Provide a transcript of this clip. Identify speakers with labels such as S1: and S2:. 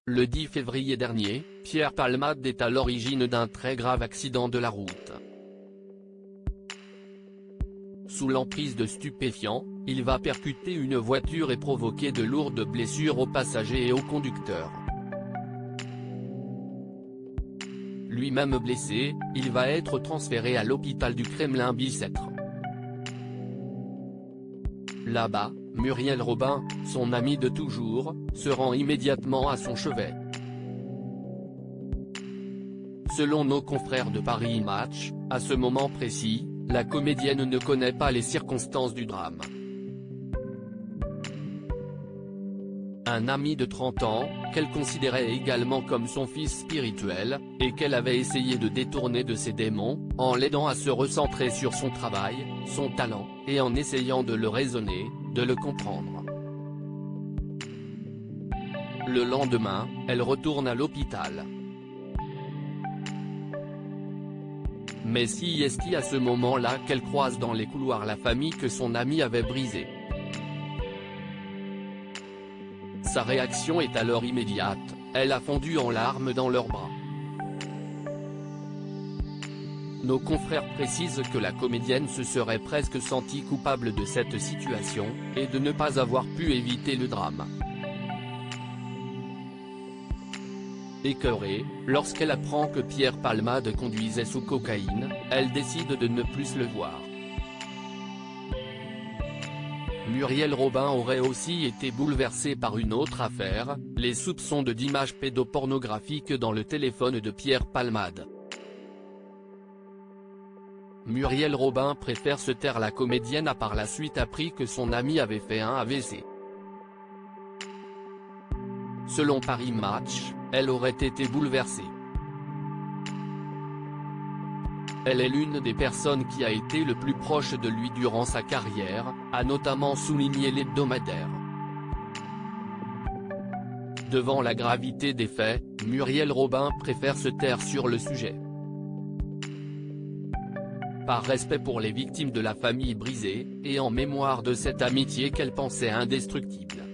S1: Le 10 février dernier, Pierre Palmade est à l'origine d'un très grave accident de la route. Sous l'emprise de stupéfiants, il va percuter une voiture et provoquer de lourdes blessures aux passagers et au conducteur. Lui-même blessé, il va être transféré à l'hôpital du Kremlin-Bicêtre. Là-bas, Muriel Robin, son amie de toujours, se rend immédiatement à son chevet. Selon nos confrères de Paris Match, à ce moment précis, la comédienne ne connaît pas les circonstances du drame. Un ami de 30 ans, qu'elle considérait également comme son fils spirituel, et qu'elle avait essayé de détourner de ses démons, en l'aidant à se recentrer sur son travail, son talent, et en essayant de le raisonner, de le comprendre. Le lendemain, elle retourne à l'hôpital. Mais si est-ce à ce moment-là qu'elle croise dans les couloirs la famille que son ami avait brisée. Sa réaction est alors immédiate, elle a fondu en larmes dans leurs bras. Nos confrères précisent que la comédienne se serait presque sentie coupable de cette situation, et de ne pas avoir pu éviter le drame. Écœurée, lorsqu'elle apprend que Pierre Palmade conduisait sous cocaïne, elle décide de ne plus le voir. Muriel Robin aurait aussi été bouleversée par une autre affaire, les soupçons d'images pédopornographiques dans le téléphone de Pierre Palmade. Muriel Robin préfère se taire. La comédienne a par la suite appris que son ami avait fait un AVC. Selon Paris Match, elle aurait été bouleversée. Elle est l'une des personnes qui a été le plus proche de lui durant sa carrière, a notamment souligné l'hebdomadaire. Devant la gravité des faits, Muriel Robin préfère se taire sur le sujet. Par respect pour les victimes de la famille brisée, et en mémoire de cette amitié qu'elle pensait indestructible.